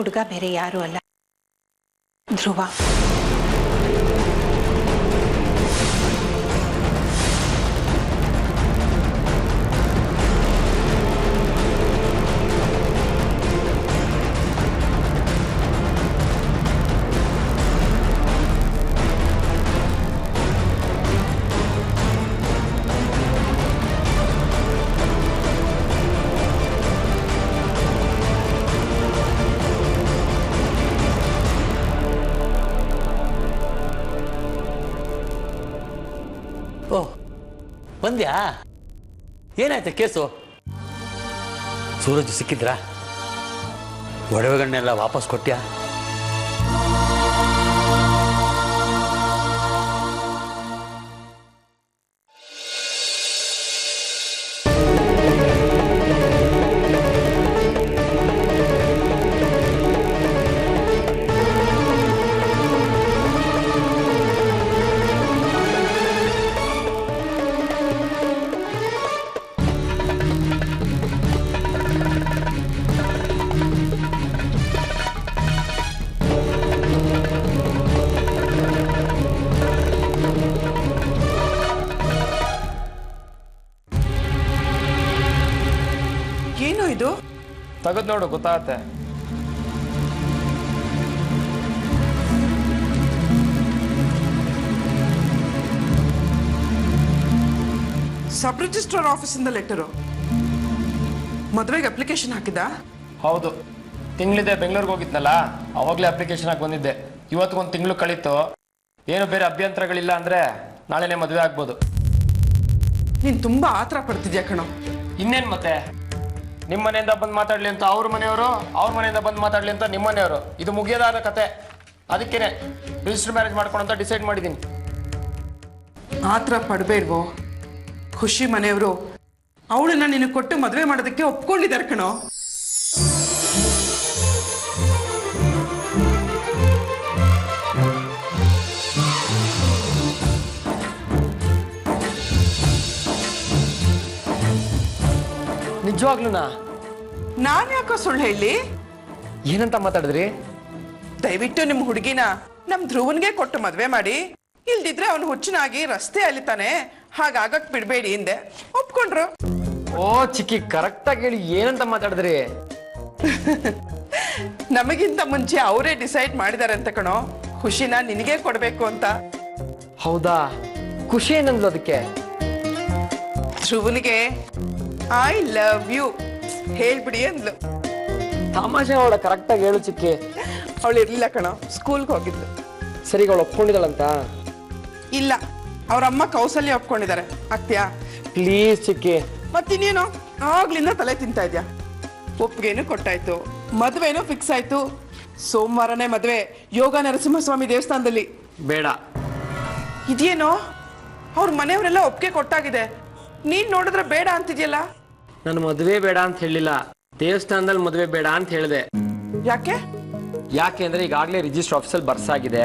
ಹುಡುಗ ಬೇರೆ ಯಾರೂ ಅಲ್ಲ, ಧ್ರುವ. ಓಹ್, ಬಂದ್ಯಾ? ಏನಾಯ್ತು ಕೇಸು? ಸೂರಜ್ ಸಿಕ್ಕಿದ್ರಾ? ಒಡವೆಗಳನ್ನೆಲ್ಲ ವಾಪಸ್ ಕೊಟ್ಟ್ಯಾ? ಏನು ಇದು? ತೆಗೆದು ನೋಡು, ಗೊತ್ತಾಗತ್ತೆ. ಸಬ್ ರಿಜಿಸ್ಟ್ರಾರ್ ಆಫೀಸಿಂದ ಲೆಟರು. ಮದುವೆಗೆ ಅಪ್ಲಿಕೇಶನ್ ಹಾಕಿದ? ಹೌದು, ತಿಂಗಳಿದೆ ಬೆಂಗಳೂರಿಗೆ ಹೋಗಿದ್ನಲ್ಲ, ಅವಾಗಲೇ ಅಪ್ಲಿಕೇಶನ್ ಹಾಕಿ ಬಂದಿದ್ದೆ. ಇವತ್ತಿಗೊಂದು ತಿಂಗಳು ಕಳೀತು. ಏನು ಬೇರೆ ಅಭ್ಯಂತರಗಳಿಲ್ಲ ಅಂದರೆ ನಾಳೆನೇ ಮದುವೆ ಆಗ್ಬೋದು. ನೀನು ತುಂಬ ಆತರ ಪಡ್ತಿದ್ಯಾ ಕಣೋ. ಇನ್ನೇನು ಮತ್ತೆ? ನಿಮ್ಮ ಮನೆಯಿಂದ ಬಂದು ಮಾತಾಡಲಿ ಅಂತ ಅವ್ರ ಮನೆಯವರು, ಅವ್ರ ಮನೆಯಿಂದ ಬಂದು ಮಾತಾಡಲಿ ಅಂತ ನಿಮ್ಮ ಮನೆಯವರು. ಇದು ಮುಗಿಯೋದಾದ ಕತೆ. ಅದಕ್ಕೇನೆ ರಿಜಿಸ್ಟರ್ ಮ್ಯಾರೇಜ್ ಮಾಡ್ಕೊಂಡು ಅಂತ ಡಿಸೈಡ್ ಮಾಡಿದ್ದೀನಿ. ಆತರ ಪಡಬೇಡ್ವೋ. ಖುಷಿ ಮನೆಯವರು ಅವಳನ್ನ ನಿನಗೆ ಕೊಟ್ಟು ಮದುವೆ ಮಾಡೋದಕ್ಕೆ ಒಪ್ಕೊಂಡಿದ್ದಾರೆ ಕಣೋ. ನಿಜವಾಗ್ಲೂನಾ? ನಾನು ಯಾಕೋ ಸುಳ್ಳು ಹೇಳಿ? ಏನಂತ ಮಾತಾಡಿದ್ರಿ? ದಯವಿಟ್ಟು ನಿಮ್ಮ ಹುಡುಗಿನ ನಮ್ಮ ಧ್ರುವನ್ಗೆ ಕೊಟ್ಟು ಮದುವೆ ಮಾಡಿ, ಇಲ್ದಿದ್ರೆ ಅವನು ಹುಚ್ಚನಾಗಿ ರಸ್ತೆ ಅಲಿತಾನೆ, ಹಾಗಾಗಕ್ ಬಿಡಬೇಡಿ ಹಿಂದೆ. ಒಪ್ಕೊಂಡ್ರು. ಓ ಚಿಕ್ಕಿ, ಕರೆಕ್ಟಾಗಿ ಹೇಳಿ, ಏನಂತ ಮಾತಾಡಿದ್ರಿ? ನಮಗಿಂತ ಮುಂಚೆ ಅವರೇ ಡಿಸೈಡ್ ಮಾಡಿದಾರೆ ಅಂತ ಕಣೋ, ಖುಷಿನ ನಿನಗೆ ಕೊಡಬೇಕು ಅಂತ. ಹೌದಾ? ಖುಷಿ ಏನಂದ್ಲು ಅದಕ್ಕೆ? ಧ್ರುವನಿಗೆ ಐ ಲವ್ ಯು ಹೇಳ್ಬಿಡಿ ಅಂದ್ಲು. ತಮಾಷೆ ಅವಳ ಕರೆಕ್ಟಾಗಿ ಹೇಳು ಚಿಕ್ಕಿ. ಅವಳು ಇರ್ಲಿಲ್ಲ ಕಣೋ, ಸ್ಕೂಲ್ಗೆ ಹೋಗಿದ್ಲು. ಸರಿ, ಅವಳು ಒಪ್ಕೊಂಡಿದ್ದಾಳಂತ? ಇಲ್ಲ, ಅವ್ರಮ್ಮ ಕೌಸಲ್ಯ ಒಪ್ಕೊಂಡಿದ್ದಾರೆ. ಆಗ್ತೀಯಾ ಪ್ಲೀಸ್ ಚಿಕ್ಕಿ? ಮತ್ತಿನ್ನೇನು, ಆಗ್ಲಿಂದ ತಲೆ ತಿಂತಾ ಇದ್ಯಾ. ಒಪ್ಪಿಗೆನೂ ಕೊಟ್ಟಾಯ್ತು, ಮದುವೆನೂ ಫಿಕ್ಸ್ ಆಯ್ತು. ಸೋಮವಾರನೇ ಮದುವೆ, ಯೋಗ ನರಸಿಂಹಸ್ವಾಮಿ ದೇವಸ್ಥಾನದಲ್ಲಿ. ಬೇಡ. ಇದೇನೋ ಅವ್ರ ಮನೆಯವರೆಲ್ಲ ಒಪ್ಪಿಗೆ ಕೊಟ್ಟಾಗಿದೆ, ನೀನ್ ನೋಡಿದ್ರೆ ಬೇಡ ಅಂತಿದ್ಯಲ್ಲ. ನಾನು ಮದುವೆ ಬೇಡ ಅಂತ ಹೇಳಿಲ್ಲ, ದೇವಸ್ಥಾನದಲ್ಲಿ ಮದುವೆ ಬೇಡ ಅಂತ ಹೇಳಿದೆ. ಯಾಕೆ? ಯಾಕೆ ಅಂದ್ರೆ ಈಗಾಗಲೇ ರಿಜಿಸ್ಟರ್ ಆಫೀಸಲ್ಲಿ ಬರ್ಸಾಗಿದೆ.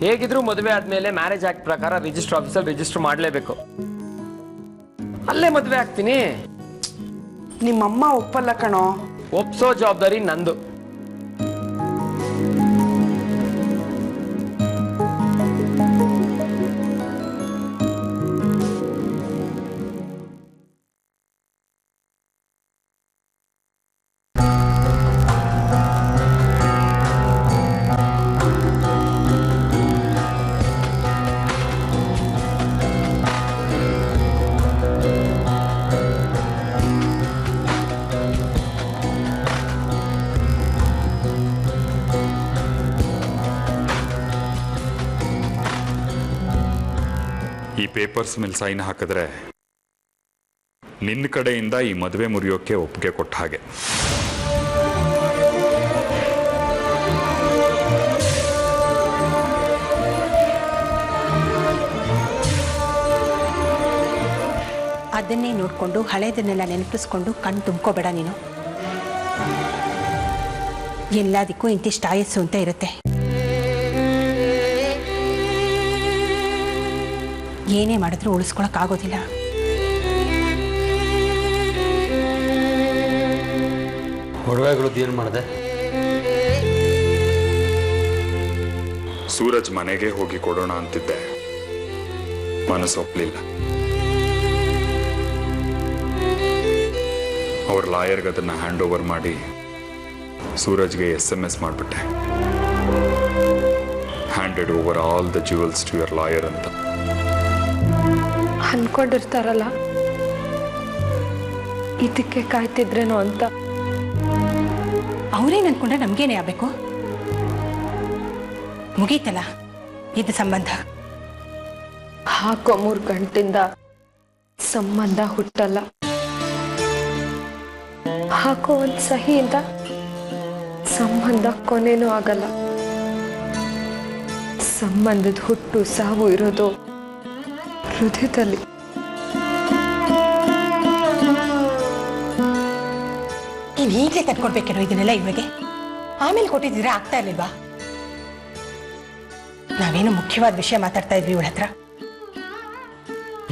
ಹೇಗಿದ್ರು ಮದುವೆ ಆದ್ಮೇಲೆ ಮ್ಯಾರೇಜ್ ಆಕ್ಟ್ ಪ್ರಕಾರ ರಿಜಿಸ್ಟರ್ ಆಫೀಸಲ್ಲಿ ರಿಜಿಸ್ಟರ್ ಮಾಡಲೇಬೇಕು. ಅಲ್ಲೇ ಮದುವೆ ಆಗ್ತೀನಿ. ನಿಮ್ಮಮ್ಮ ಒಪ್ಪಲ್ಲ ಕಣೋ. ಒಪ್ಸೋ ಜವಾಬ್ದಾರಿ ನಂದು. ಈ ಪೇಪರ್ಸ್ ಮೇಲೆ ಸೈನ್ ಹಾಕಿದ್ರೆ ನಿನ್ನ ಕಡೆಯಿಂದ ಈ ಮದುವೆ ಮುರಿಯೋಕ್ಕೆ ಒಪ್ಪಿಗೆ ಕೊಟ್ಟ ಹಾಗೆ. ಅದನ್ನೇ ನೋಡಿಕೊಂಡು ಹಳೇದನ್ನೆಲ್ಲ ನೆನಪಿಸ್ಕೊಂಡು ಕಣ್ಣು ತುಂಬ್ಕೋಬೇಡ ನೀನು. ಎಲ್ಲದಕ್ಕೂ ಇಂತಿಷ್ಟು ಆಯಸ್ಸು ಅಂತ ಇರುತ್ತೆ. ಏನೇ ಮಾಡಿದ್ರೂ ಉಳಿಸ್ಕೊಳಕ್ಕಾಗೋದಿಲ್ಲ. ಒಡವೆಗಳದ್ದು ಏನು ಮಾಡಿದೆ? ಸೂರಜ್ ಮನೆಗೆ ಹೋಗಿ ಕೊಡೋಣ ಅಂತಿದ್ದೆ, ಮನಸ್ಸೊಪ್ಪಲಿಲ್ಲ. ಅವ್ರ ಲಾಯರ್ಗೆ ಅದನ್ನ ಹ್ಯಾಂಡ್ ಓವರ್ ಮಾಡಿ ಸೂರಜ್ಗೆ SMS ಮಾಡಿಬಿಟ್ಟೆ, handed over all the jewels to your lawyer ಅಂತ. ಅನ್ಕೊಂಡಿರ್ತಾರಲ್ಲ ಇದಕ್ಕೆ ಕಾಯ್ತಿದ್ರೇನೋ ಅಂತ. ಅವರೇನು ಅನ್ಕೊಂಡ್ರೆ ನಮ್ಗೇನೆ ಆಗ್ಬೇಕು? ಮುಗೀತಲ್ಲ ಇದು ಸಂಬಂಧ. ಹಾಕೋ 3 ಗಂಟೆಯಿಂದ ಸಂಬಂಧ ಹುಟ್ಟಲ್ಲ. ಹಾಕೋ ಒಂದು ಸಹಿಯಿಂದ ಸಂಬಂಧ ಕೊನೆನೂ ಆಗಲ್ಲ. ಸಂಬಂಧದ ಹುಟ್ಟು ಸಾವು ಇರೋದು ಹೃದಯದಲ್ಲಿ. ನೀನು ಈಗಲೇ ತಡ್ಕೊಡ್ಬೇಕಿರೋ ಇದನ್ನೆಲ್ಲ ಇವಾಗ? ಆಮೇಲೆ ಕೊಟ್ಟಿದ್ದೀರಾ ಆಗ್ತಾ ಇರ್ಲಿಲ್ವಾ? ನಾವೇನು ಮುಖ್ಯವಾದ ವಿಷಯ ಮಾತಾಡ್ತಾ ಇದ್ವಿ ಇವಳ ಹತ್ರ.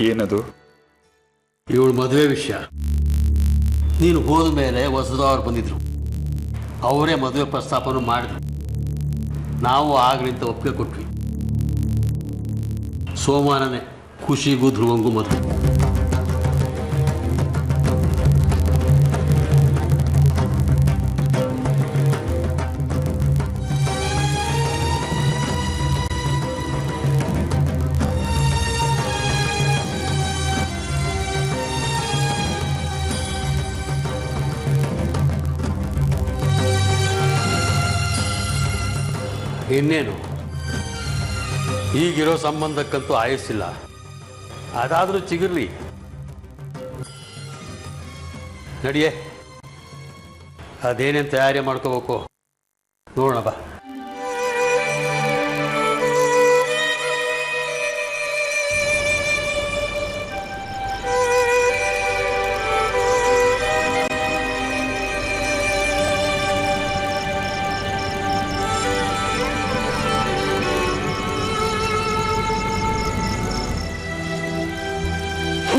ಏನದು? ಇವಳು ಮದುವೆ ವಿಷಯ. ನೀನು ಹೋದ ಮೇಲೆ ಹೊಸದವ್ರು ಬಂದಿದ್ರು, ಅವರೇ ಮದುವೆ ಪ್ರಸ್ತಾಪನೂ ಮಾಡಿದ್ರು. ನಾವು ಆಗ್ಲಿಂತ ಒಪ್ಪಿಗೆ ಕೊಟ್ವಿ. ಸೋಮವಾರನೇ ಖುಷಿಗೂ ಧ್ರುವಂಗೂ ಮದುವೆ. ಇನ್ನೇನು, ಈಗಿರೋ ಸಂಬಂಧಕ್ಕಂತೂ ಆಯಸ್ಸಿಲ್ಲ, ಅದಾದರೂ ಚಿಗುರ್ಲಿ. ನಡಿಯೇ, ಅದೇನೇನು ತಯಾರಿ ಮಾಡ್ಕೋಬೇಕು ನೋಡೋಣ ಬಾ.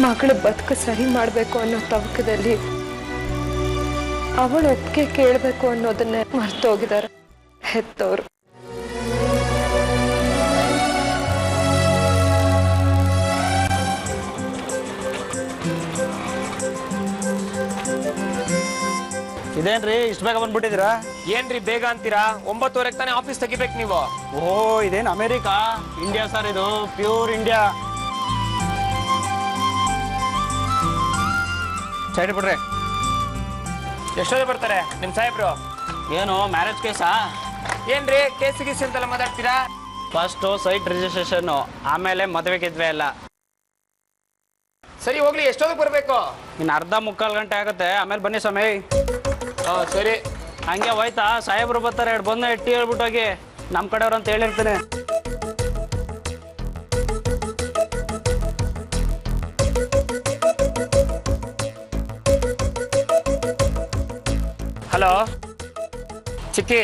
ಮಗಳ ಬದುಕು ಸರಿ ಮಾಡಬೇಕು ಅನ್ನೋ ತವಕದಲ್ಲಿ ಅವಳು ಒಪ್ಪಿಗೆ ಕೇಳಬೇಕು ಅನ್ನೋದನ್ನೇ ಮರ್ತೋಗಿದ್ದಾರೆ ಹೆತ್ತವರು. ಇದೇನ್ರಿ ಇಷ್ಟು ಬೇಗ ಬಂದ್ಬಿಟ್ಟಿದ್ದೀರಾ? ಏನ್ರಿ ಬೇಗ ಅಂತೀರಾ? 9:30 ತಾನೇ ಆಫೀಸ್ ತೆಗಿಬೇಕು ನೀವು. ಓ, ಇದೇನು ಅಮೆರಿಕಾ? ಇಂಡಿಯಾ ಸರ್, ಇದು ಪ್ಯೂರ್ ಇಂಡಿಯಾ. ಸೈಡ್ ಬಿಡ್ರಿ. ಎಷ್ಟೊತ್ತಿಗೆ ಬರ್ತಾರೆ ನಿಮ್ ಸಾಹೇಬ್ರು? ಏನು ಮ್ಯಾರೇಜ್ ಕೇಸಾ? ಏನ್ರಿ ಕೇಸ್ ಗೀಸ್ ಅಂತೆಲ್ಲ ಮಾತಾಡ್ತೀರಾ? ಫಸ್ಟು ಸೈಟ್ ರಿಜಿಸ್ಟ್ರೇಷನ್, ಆಮೇಲೆ ಮದುವೆ ಗಿದ್ವೆ ಎಲ್ಲ. ಸರಿ ಹೋಗ್ಲಿ, ಎಷ್ಟೊತ್ತಿಗೆ ಬರ್ಬೇಕು? ಇನ್ನು ಅರ್ಧ ಮುಕ್ಕಾಲು ಗಂಟೆ ಆಗುತ್ತೆ, ಆಮೇಲೆ ಬನ್ನಿ ಸ್ವಾಮಿ. ಸರಿ. ಹಂಗೆ ಹೋಯ್ತಾ? ಸಾಹೇಬ್ರು ಬರ್ತಾರೆ, ಬಂದು ಎಟ್ಟಿ ಹೇಳ್ಬಿಟ್ಟೋಗಿ ನಮ್ಮ ಕಡೆಯವ್ರು ಅಂತ ಹೇಳಿರ್ತೀನಿ. ಹಲೋ ಚಿಕ್ಕಿ,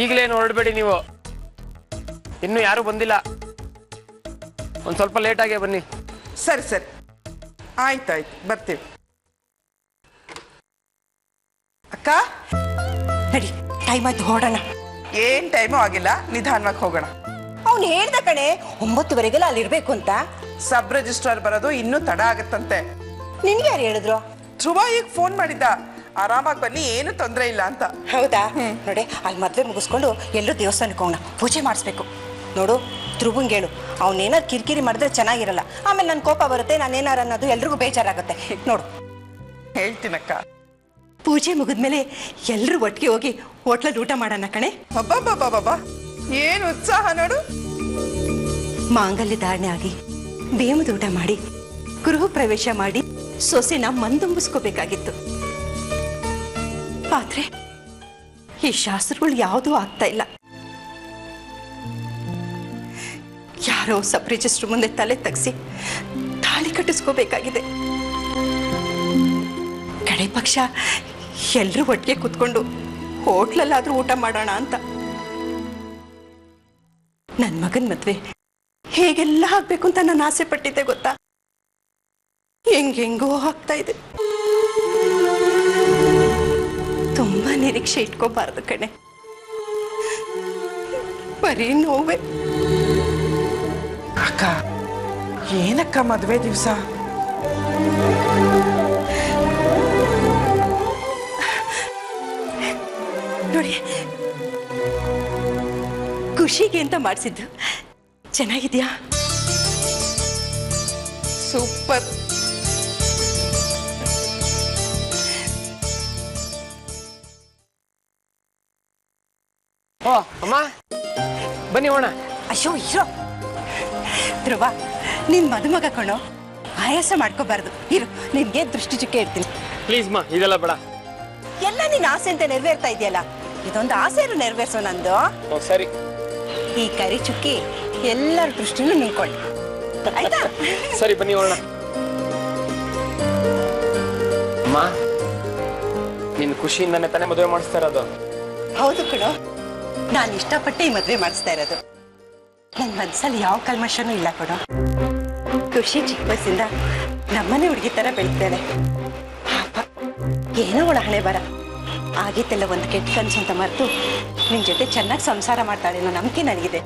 ಈಗಲೇನು ಹೊರಡಬೇಡಿ ನೀವು, ಇನ್ನೂ ಯಾರೂ ಬಂದಿಲ್ಲ. ಒಂದು ಸ್ವಲ್ಪ ಲೇಟಾಗೇ ಬನ್ನಿ. ಸರಿ ಸರಿ, ಆಯ್ತಾಯ್ತು, ಬರ್ತೀವಿ. ಅಕ್ಕ ನಡಿ, ಟೈಮ್ ಆಯ್ತು, ಹೊರಡೋಣ. ಏನ್ ಟೈಮು ಆಗಿಲ್ಲ, ನಿಧಾನವಾಗಿ ಹೋಗೋಣ. ಅವ್ನು ಹೇಳ್ದ ಕಣೆ 9:30 ಅಲ್ಲಿರ್ಬೇಕು ಅಂತ. ಸಬ್ ರಿಜಿಸ್ಟ್ರಾರ್ ಬರೋದು ಇನ್ನೂ ತಡ ಆಗತ್ತಂತೆ. ನಿನ್ಗೆ ಯಾರು ಹೇಳಿದ್ರು? ಧ್ರುವ ಈಗ ಫೋನ್ ಮಾಡಿದ್ದ, ಆರಾಮಾಗಿ ಬನ್ನಿ, ಏನು ತೊಂದರೆ ಇಲ್ಲ ಅಂತ. ಹೌದಾ? ನೋಡಿ, ಅಲ್ಲಿ ಮದುವೆ ಮುಗಿಸ್ಕೊಂಡು ಎಲ್ಲರೂ ದೇವಸ್ಥಾನಕ್ಕೆ ಹೋಗೋಣ, ಪೂಜೆ ಮಾಡಿಸ್ಬೇಕು. ನೋಡು, ಧ್ರುವಂಗೆ ಹೇಳು, ಅವನೇನಾದ್ರು ಕಿರಿಕಿರಿ ಮಾಡಿದ್ರೆ ಚೆನ್ನಾಗಿರಲ್ಲ. ಆಮೇಲೆ ನನ್ನ ಕೋಪ ಬರುತ್ತೆ, ನಾನೇನಾರು ಅನ್ನೋದು ಎಲ್ರಿಗೂ ಬೇಜಾರಾಗುತ್ತೆ. ನೋಡು, ಹೇಳ್ತೀನಕ್ಕ. ಪೂಜೆ ಮುಗಿದ್ಮೇಲೆ ಎಲ್ಲರೂ ಒಟ್ಟಿಗೆ ಹೋಗಿ ಹೋಟ್ಲಲ್ಲಿ ಊಟ ಮಾಡೋಣ ಕಣೆ. ಬಾಬಾ, ಏನು ಉತ್ಸಾಹ ನೋಡು. ಮಾಂಗಲ್ಯ ಧಾರಣೆ ಆಗಿ ಬೇಮದ ಊಟ ಮಾಡಿ ಗೃಹ ಪ್ರವೇಶ ಮಾಡಿ ಸೊಸೆನ ಮಂದುಂಬಿಸ್ಕೋಬೇಕಾಗಿತ್ತು. ಆದ್ರೆ ಈ ಶಾಸ್ತ್ರಗಳು ಯಾವುದೂ ಆಗ್ತಾ ಇಲ್ಲ. ಯಾರೋ ಸಬ್ ರಿಜಿಸ್ಟ್ರ್ ಮುಂದೆ ತಲೆ ತಗ್ಸಿ ತಾಳಿ ಕಟ್ಟಿಸ್ಕೋಬೇಕಾಗಿದೆ. ಕಡೆ ಪಕ್ಷ ಎಲ್ಲರೂ ಒಟ್ಟಿಗೆ ಕೂತ್ಕೊಂಡು ಹೋಟ್ಲಲ್ಲಾದ್ರೂ ಊಟ ಮಾಡೋಣ ಅಂತ. ನನ್ನ ಮಗನ ಮದ್ವೆ ಹೇಗೆಲ್ಲ ಆಗ್ಬೇಕು ಅಂತ ನಾನು ಆಸೆ ಪಟ್ಟಿದ್ದೆ ಗೊತ್ತಾ? ಹೆಂಗೆಂಗೋ ಆಗ್ತಾ ಇದೆ. ತುಂಬಾ ನಿರೀಕ್ಷೆ ಇಟ್ಕೋಬಾರ್ದು ಕಣೆ. ಬರೀ ನೋವೆ. ಅಕ್ಕ ಏನಕ್ಕ ಮದುವೆ ದಿವಸ ನೋಡಿ, ಖುಷಿಗೆ ಅಂತ ಮಾಡಿಸಿದ್ದು ಚೆನ್ನಾಗಿದ್ಯಾ? ಸೂಪರ್. ಓ ಅಮ್ಮ ಬನ್ನಿ ಹೋಣ. ಅಯ್ಯೋ ಇರೋ ಧ್ರುವ, ನಿನ್ ಮದುಮಗ ಕಣೋ, ಆಯಾಸ ಮಾಡ್ಕೋಬಾರ್ದು. ಇರು, ನಿನ್ಗೆ ದೃಷ್ಟಿ ಚುಕ್ಕೆ ಇರ್ತೀನಿ. ಪ್ಲೀಸ್ ಮಾ, ಇದೆಲ್ಲ ಬೇಡ. ಎಲ್ಲ ನಿನ್ನ ಆಸೆ ಅಂತ ನೆರವೇರ್ತಾ ಇದೆಯಲ್ಲ, ಇದೊಂದು ಆಸೆಯನ್ನು ನೆರವೇರ್ಸೋ ನಂದು. ಸರಿ. ಈ ಕರಿ ಚುಕ್ಕಿ ಎಲ್ಲರ ದೃಷ್ಟಿನೂ ನಿಂತ್ಕೊಳ್ಳಿ, ಆಯ್ತಾ? ಸರಿ ಬನ್ನಿ ಹೋಣ. ಅಮ್ಮ, ನಿನ್ ಖುಷಿಯಿಂದಾನೆ ತಾನೇ ಮದುವೆ ಮಾಡಿಸ್ತಾ ಇರೋದು? ಹೌದು ಕಣೋ, ನಾನು ಇಷ್ಟಪಟ್ಟೆ ಈ ಮದುವೆ ಮಾಡಿಸ್ತಾ ಇರೋದು. ನನ್ನ ಮನ್ಸಲ್ಲಿ ಯಾವ ಕಲ್ಮಶನೂ ಇಲ್ಲ ಕಣೋ. ಖುಷಿ ಚಿಕ್ಕ ವಯಸ್ಸಿಂದ ನಮ್ಮನೆ ಹುಡುಗಿ ಥರ ಬೆಳಿತಾಳೆ. ಪಾಪ ಏನೋ ಒಳ ಹಣೆ ಬರ ಆಗಿತ್ತೆಲ್ಲ ಒಂದು ಕೆಟ್ಟ ಕನಸು ಅಂತ ಮರೆತು ನಿನ್ನ ಜೊತೆ ಚೆನ್ನಾಗಿ ಸಂಸಾರ ಮಾಡ್ತಾಳೆ ಅನ್ನೋ ನಂಬಿಕೆ ನನಗಿದೆ.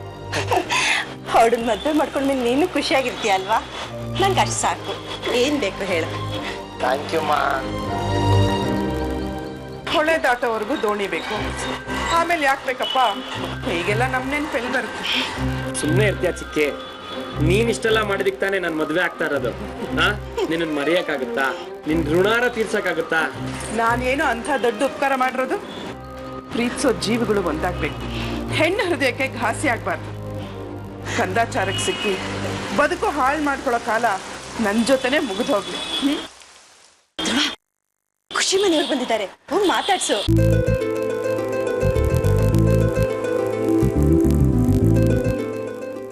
ಅವಳನ್ನ ಮದುವೆ ಮಾಡ್ಕೊಂಡು ನೀನು ಖುಷಿಯಾಗಿರ್ತೀಯ ಅಲ್ವಾ? ನಂಗೆ ಅಷ್ಟು ಸಾಕು, ಏನು ಬೇಕು ಹೇಳು. ಥ್ಯಾಂಕ್ ಯು ಮಾ. ಹೊಳೆ ದಾಟೋವರೆಗೂ ದೋಣಿ ಬೇಕು, ಆಮೇಲೆ ಯಾಕೆ ಬೇಕಪ್ಪ? ಹೀಗೆಲ್ಲ ನಮ್ಮ ನೆನಪೆಲ್ಲಿ ಬರುತ್ತೆ. ಸುಮ್ಮನೆ ಇರ್ತೀಯ ಚಿಕ್ಕಿ? ನೀನ್ ಇಷ್ಟೆಲ್ಲ ಮಾಡಿದಿಕ್ ತಾನೇ ನನ್ ಮದ್ವೆ ಆಗ್ತಾ ಇರೋದು. ನಿನ್ನ ಮರೆಯಕ್ಕಾಗುತ್ತಾ? ನಿನ್ ಋಣಾರ ತೀರ್ಸಕ್ಕಾಗುತ್ತಾ? ನಾನೇನು ಅಂಥ ದೊಡ್ಡ ಉಪಕಾರ ಮಾಡಿರೋದು? ಪ್ರೀತಿಸೋ ಜೀವಿಗಳು ಒಂದಾಗ್ಬೇಕು, ಹೆಣ್ಣು ಹೃದಯಕ್ಕೆ ಘಾಸಿ ಆಗ್ಬಾರ್ದು. ಕಂದಾಚಾರಕ್ಕೆ ಸಿಕ್ಕಿ ಬದುಕು ಹಾಳು ಮಾಡ್ಕೊಳ್ಳೋ ಕಾಲ ನನ್ನ ಜೊತೆನೆ ಮುಗಿದು ಹೋಗ್ಲಿ. ಖುಷಿ ಮನೆಯವ್ರು ಬಂದಿದ್ದಾರೆ, ಹೋಗಿ ಮಾತಾಡ್ಸು.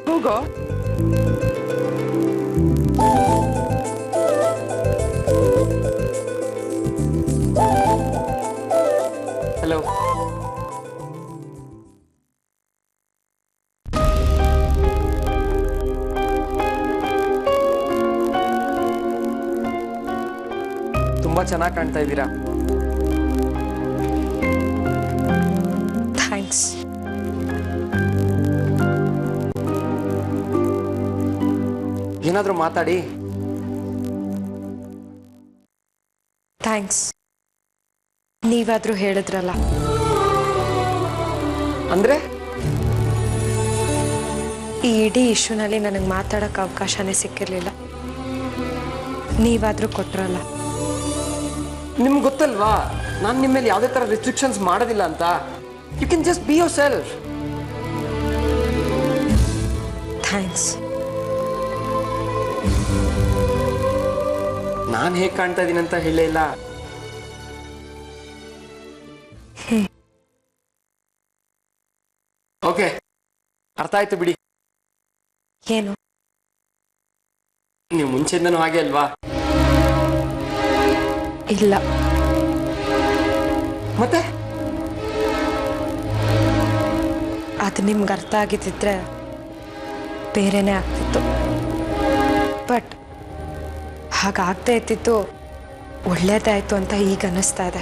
ಹೋಗೋ. ಹಲೋ. ತುಂಬಾ ಚೆನ್ನಾಗಿ ಕಾಣ್ತಾ ಇದ್ದೀರಾ. ಥ್ಯಾಂಕ್ಸ್. ಏನಾದ್ರೂ ಮಾತಾಡಿ. ಥ್ಯಾಂಕ್ಸ್. ನೀವಾದ್ರೂ ಹೇಳಿದ್ರಲ್ಲ. ಅಂದ್ರೆ ಈ ಇಡೀ ಇಶ್ಯೂನಲ್ಲಿ ನನಗೆ ಮಾತಾಡೋಕ್ಕೆ ಅವಕಾಶನೇ ಸಿಕ್ಕಿರಲಿಲ್ಲ. ನೀವಾದ್ರೂ ಕೊಟ್ರಲ್ಲ. ನಿಮ್ಗೆ ಗೊತ್ತಲ್ವಾ ನಾನು ನಿಮ್ಮ ಮೇಲೆ ಯಾವುದೇ ತರ ರಿಸ್ಟ್ರಿಕ್ಷನ್ಸ್ ಮಾಡೋದಿಲ್ಲ ಅಂತ. You can just be yourself. Thanks. ನಾನು ಹೇಗೆ ಕಾಣ್ತಾ ಇದ್ದೀನಿ ಅಂತ ಹೇಳೇ ಇಲ್ಲ. ಓಕೆ, ಅರ್ಥ ಆಯ್ತು ಬಿಡಿ. ಏನು? ನೀವು ಮುಂಚೆಯಿಂದನೂ ಹಾಗೆ ಅಲ್ವಾ? ಇಲ್ಲ. ಮತ್ತೆ ಅದು ನಿಮ್ಗೆ ಅರ್ಥ ಆಗಿದ್ದಿದ್ರೆ ಬೇರೆನೇ ಆಗ್ತಿತ್ತು. ಬಟ್ ಹಾಗಾಗ್ತಾ ಇದ್ದಿತ್ತು ಒಳ್ಳೇದಾಯ್ತು ಅಂತ ಈಗ ಅನ್ನಿಸ್ತಾ ಇದೆ.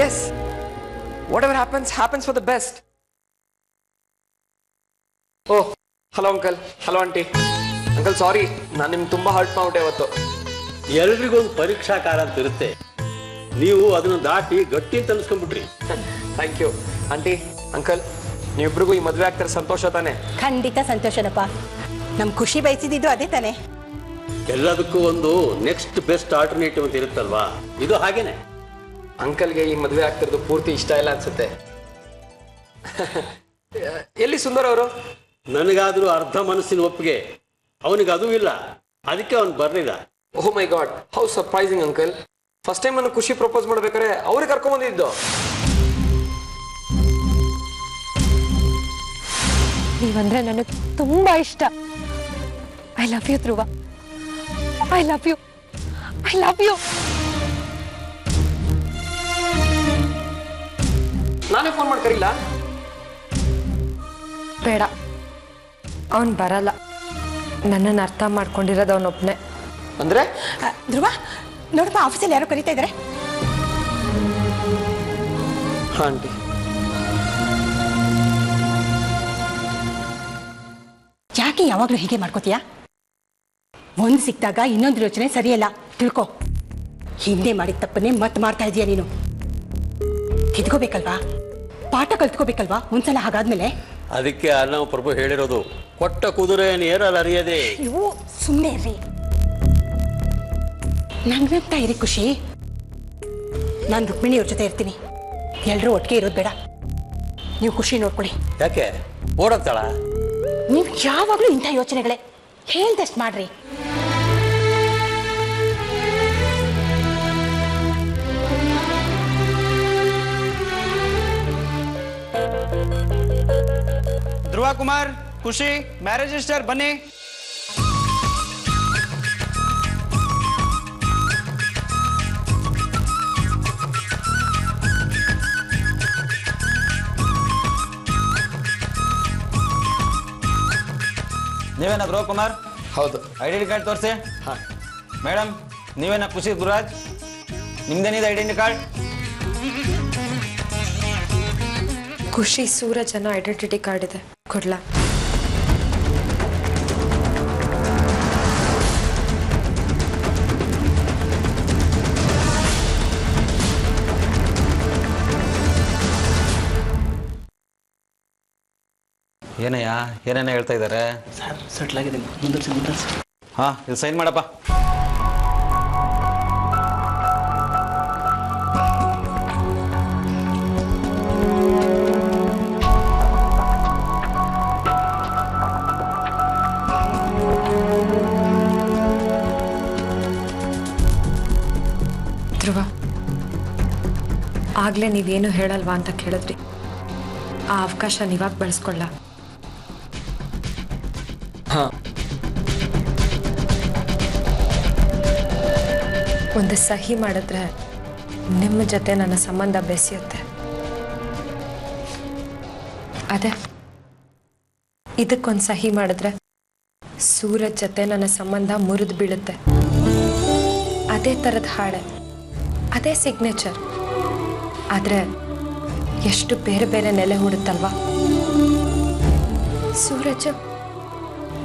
Yes, whatever happens happens for the best. Oh, hello uncle. Hello aunty. Uncle sorry, ನಾನು ನಿಮ್ಗೆ ತುಂಬಾ ಹರ್ಟ್ ಮಾಡ್ಬಿಟ್ಟೆ ಇವತ್ತು. ಎಲ್ರಿಗೊಂದು ಪರೀಕ್ಷಾ ಕಾಲ ಅಂತ ಇರುತ್ತೆ, ನೀವು ಅದನ್ನು ದಾಟಿ ಗಟ್ಟಿ ಅಂತ ಅನ್ಸ್ಕೊಂಡ್ಬಿಟ್ರಿ. Thank you aunty. ಅಂಕಲ್, ನೀವಿಬ್ರಿಗೂ ಈ ಮದುವೆ ಆಗ್ತಾರೆ ಸಂತೋಷ ತಾನೆ? ಖಂಡಿತ ಸಂತೋಷನಪ್ಪ. ನಮ್ಮ ಖುಷಿ ಬಯಸಿದ್ದು ಅದೇ ತಾನೆ. ಎಲ್ಲದಕ್ಕೂ ಒಂದು ನೆಕ್ಸ್ಟ್ ಬೆಸ್ಟ್ ಆಲ್ಟರ್ನೇಟಿವ್ ಅಂತ ಇರುತ್ತಲ್ವಾ, ಇದು ಹಾಗೇನೆ. ಅಂಕಲ್ಗೆ ಈ ಮದುವೆ ಆಗ್ತಿರೋದು ಪೂರ್ತಿ ಇಷ್ಟ ಇಲ್ಲ ಅನ್ಸುತ್ತೆ. ಎಲ್ಲಿ ಸುಂದರ್ ಅವರು? ನನಗಾದ್ರೂ ಅರ್ಧ ಮನಸ್ಸಿನ ಒಪ್ಪಿಗೆ, ಅವನಿಗೆ ಅದೂ ಇಲ್ಲ, ಅದಕ್ಕೆ ಅವನು ಬರಲಿಲ್ಲ. Oh my God, how surprising uncle. First time ನಾನು ಖುಷಿ ಪ್ರಪೋಸ್ ಮಾಡ್ಬೇಕಾದ್ರೆ ಅವ್ರಿಗೆ ಕರ್ಕೊಂಡ್ ಬಂದಿದ್ದು. ನೀವಂದ್ರೆ ನನಗೆ ತುಂಬಾ ಇಷ್ಟ. I love you Dhruva. I love you. I love you. ನಾನೇ ಫೋನ್ ಮಾಡಿ ಕರೀಲ್ಲ? ಬೇಡ, ಅವನು ಬರಲ್ಲ. ನನ್ನನ್ನು ಅರ್ಥ ಮಾಡ್ಕೊಂಡಿರೋದು ಅವನೊಬ್ಬನೇ. ಅಂದ್ರೆ ಧ್ರುವ, ನೋಡಪ್ಪ, ಆಫೀಸಲ್ಲಿ ಯಾರೋ ಕರೀತಾ ಇದ್ದಾರೆ. ಆಂಟಿ ಯಾಕೆ ಯಾವಾಗಲೂ ಹೀಗೆ ಮಾಡ್ಕೋತೀಯಾ? ಒಂದು ಸಿಕ್ಕಿದಾಗ ಇನ್ನೊಂದು ಯೋಚನೆ ಸರಿಯಲ್ಲ, ತಿಳ್ಕೊ. ಹಿಂದೆ ಮಾಡಿದ ತಪ್ಪನ್ನೇ ಮತ್ತೆ ಮಾಡ್ತಾ ಇದೀಯ ನೀನು. ತಿದ್ಕೋಬೇಕಲ್ವಾ, ಪಾಠ ಕಲ್ತ್ಕೋಬೇಕಲ್ವಾ ಒಂದ್ಸಲ ಹಾಗಾದ್ಮೇಲೆ? ಅದಕ್ಕೆ ಅರ್ಣವ ಪ್ರಭು ಹೇಳಿರೋದು, ಕೊಟ್ಟ ಕುದುರೆ ನೇರಲ್ಲ ಅರಿಯದೆ. ನೀವು ಸುಮ್ಮನೆ ಇರ್ರಿ, ನಂಗಂತ ಇರಿ ಖುಷಿ. ನಾನು ರುಕ್ಮಿಣಿಯವ್ರ ಜೊತೆ ಇರ್ತೀನಿ, ಎಲ್ಲರೂ ಒಟ್ಟಿಗೆ ಇರೋದು ಬೇಡ. ನೀವು ಖುಷಿ ನೋಡ್ಕೊಳ್ಳಿ. ಯಾಕೆ ಓಡೋಗ್ತಾಳ? ನೀವು ಯಾವಾಗಲೂ ಇಂಥ ಯೋಚನೆಗಳೇ, ಹೇಳ್ದಷ್ಟು ಮಾಡ್ರಿ. ಧ್ರುವ ಕುಮಾರ್, ಖುಷಿ, ಮ್ಯಾರೇಜ್ ರಿಜಿಸ್ಟರ್ ಬನ್ನಿ. ನೀವೇನಾ ಧ್ರುವ ಕುಮಾರ್? ಹೌದು. ಐಡೆಂಟಿ ಕಾರ್ಡ್ ತೋರಿಸಿ. ಹಾಂ. ಮೇಡಮ್, ನೀವೇನಾ ಖುಷಿ ಗುರುರಾಜ್? ನಿಮ್ದೇನಿದೆ identity card? ಖುಷಿ ಸೂರಜ್ ಅನ್ನೋ ಐಡೆಂಟಿಟಿ ಕಾರ್ಡ್ ಇದೆ, ಕೊಡ್ಲಾ? ಏನಯ್ಯ, ಏನೇನ ಹೇಳ್ತಾ ಇದ್ದಾರೆ? ಸರ್ ಸೆಟ್ಲ್ ಆಗಿದೆ, ಮುಂದೆ. ಹಾಂ, ಇದು ಸೈನ್ ಮಾಡಪ್ಪ. ಧ್ರುವ, ಆಗ್ಲೇ ನೀವೇನು ಹೇಳಲ್ವಾ ಅಂತ ಕೇಳಿದ್ರಿ. ಆ ಅವಕಾಶ ನೀವಾಗ ಬಳಸ್ಕೊಳ್ಳ. ಹಾಂ, ಒಂದು ಸಹಿ ಮಾಡಿದ್ರೆ ನಿಮ್ಮ ಜೊತೆ ನನ್ನ ಸಂಬಂಧ ಬೆಸೆಯುತ್ತೆ. ಅದೇ ಇದಕ್ಕೊಂದು ಸಹಿ ಮಾಡಿದ್ರೆ ಸೂರಜ್ ಜೊತೆ ನನ್ನ ಸಂಬಂಧ ಮುರಿದು ಬೀಳುತ್ತೆ. ಅದೇ ಥರದ ಹಾಡೆ, ಅದೇ ಸಿಗ್ನೇಚರ್, ಆದರೆ ಎಷ್ಟು ಬೇರೆ ಬೇರೆ ನೆಲೆ ಹೂಡುತ್ತಲ್ವಾ. ಸೂರಜ್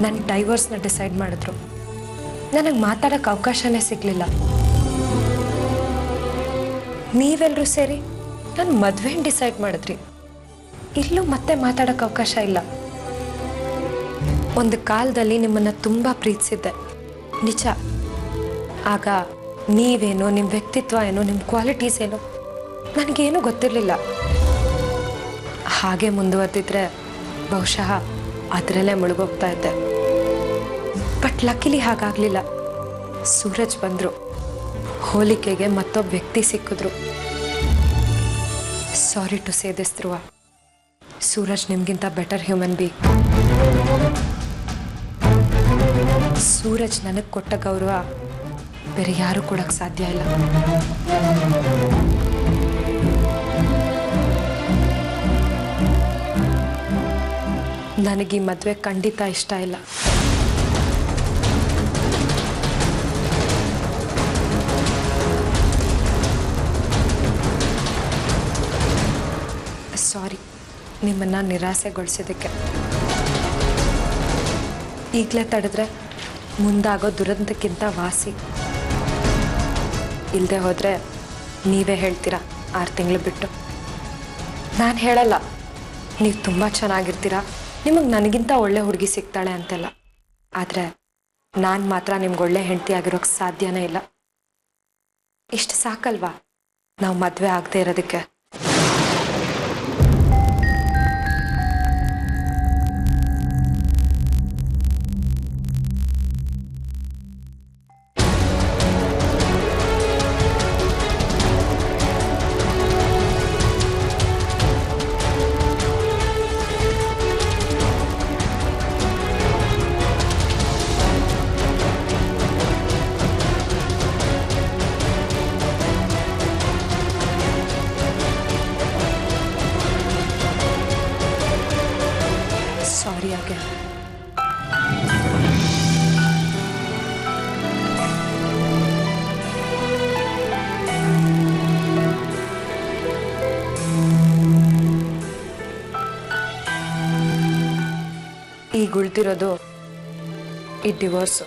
ನನ್ನ ಡೈವರ್ಸ್ನ ಡಿಸೈಡ್ ಮಾಡಿದ್ರು. ನನಗೆ ಮಾತಾಡೋಕ್ಕೆ ಅವಕಾಶನೇ ಸಿಗಲಿಲ್ಲ. ನೀವೆಲ್ಲರೂ ಸೇರಿ ನನ್ನ ಮದುವೆನ ಡಿಸೈಡ್ ಮಾಡಿದ್ರಿ. ಇಲ್ಲೂ ಮತ್ತೆ ಮಾತಾಡೋಕ್ಕೆ ಅವಕಾಶ ಇಲ್ಲ. ಒಂದು ಕಾಲದಲ್ಲಿ ನಿಮ್ಮನ್ನು ತುಂಬ ಪ್ರೀತಿಸಿದ್ದೆ, ನಿಜ. ಆಗ ನೀವೇನೋ, ನಿಮ್ಮ ವ್ಯಕ್ತಿತ್ವ ಏನೋ, ನಿಮ್ಮ ಕ್ವಾಲಿಟೀಸ್ ಏನೋ ನನಗೇನೂ ಗೊತ್ತಿರಲಿಲ್ಲ. ಹಾಗೆ ಮುಂದುವರೆದಿದ್ರೆ ಬಹುಶಃ ಅದರಲ್ಲೇ ಮುಳುಗೋಗ್ತಾ ಇದ್ದೆ. ಬಟ್ ಲಕ್ಕಿಲಿ ಹಾಗಾಗಲಿಲ್ಲ. ಸೂರಜ್ ಬಂದರು, ಹೋಲಿಕೆಗೆ ಮತ್ತೊಬ್ಬ ವ್ಯಕ್ತಿ ಸಿಕ್ಕಿದ್ರು. ಸಾರಿ ಟು ಸೇ ದಿಸ್ ಧ್ರುವ, ಸೂರಜ್ ನಿಮಗಿಂತ ಬೆಟರ್ ಹ್ಯೂಮನ್ ಬೀಯಿಂಗ್. ಸೂರಜ್ ನನಗೆ ಕೊಟ್ಟ ಗೌರವ ಬೇರೆ ಯಾರು ಕೊಡಕ್ಕೆ ಸಾಧ್ಯ ಇಲ್ಲ. ನನಗೆ ಈ ಮದುವೆ ಖಂಡಿತ ಇಷ್ಟ ಇಲ್ಲ. ಸಾರಿ ನಿಮ್ಮನ್ನು ನಿರಾಸೆಗೊಳಿಸಿದ್ದಕ್ಕೆ. ಈಗಲೇ ತಡೆದ್ರೆ ಮುಂದಾಗೋ ದುರಂತಕ್ಕಿಂತ ವಾಸಿ. ಇಲ್ಲದೆ ಹೋದರೆ ನೀವೇ ಹೇಳ್ತೀರಾ 6 ತಿಂಗಳು ಬಿಟ್ಟು. ನಾನು ಹೇಳಲ್ಲ ನೀವು ತುಂಬ ಚೆನ್ನಾಗಿರ್ತೀರಾ, ನಿಮಗೆ ನನಗಿಂತ ಒಳ್ಳೆ ಹುಡುಗಿ ಸಿಗ್ತಾಳೆ ಅಂತೆಲ್ಲ. ಆದರೆ ನಾನು ಮಾತ್ರ ನಿಮ್ಗೆ ಒಳ್ಳೆ ಹೆಂಡತಿ ಆಗಿರೋಕ್ಕೆ ಸಾಧ್ಯನೇ ಇಲ್ಲ. ಇಷ್ಟು ಸಾಕಲ್ವಾ ನಾವು ಮದುವೆ ಆಗದೆ ಇರೋದಕ್ಕೆ? ಸಾರಿ again. ಈಗ ಉಳ್ದಿರೋದು ಈ ಡಿವೋರ್ಸು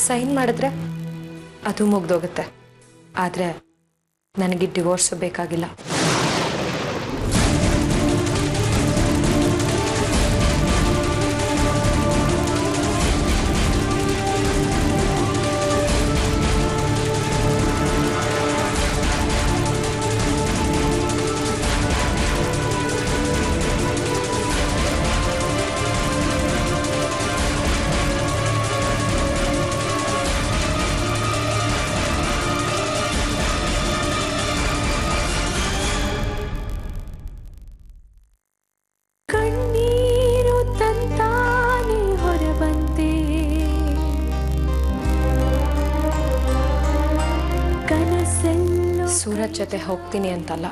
ಸೈನ್ ಮಾಡಿದ್ರೆ ಅದು ಮುಗ್ದೋಗುತ್ತೆ. ಆದರೆ ನನಗೆ ಡಿವೋರ್ಸು ಬೇಕಾಗಿಲ್ಲ. ಸೂರಜ್ ಜೊತೆ ಹೋಗ್ತೀನಿ ಅಂತಲ್ಲ,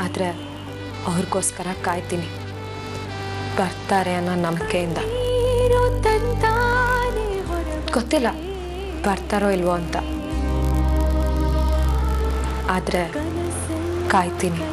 ಆದರೆ ಅವ್ರಿಗೋಸ್ಕರ ಕಾಯ್ತೀನಿ. ಬರ್ತಾರೆ ಅನ್ನೋ ನಂಬಿಕೆಯಿಂದ. ಗೊತ್ತಿಲ್ಲ ಬರ್ತಾರೋ ಇಲ್ವೋ ಅಂತ, ಆದರೆ ಕಾಯ್ತೀನಿ.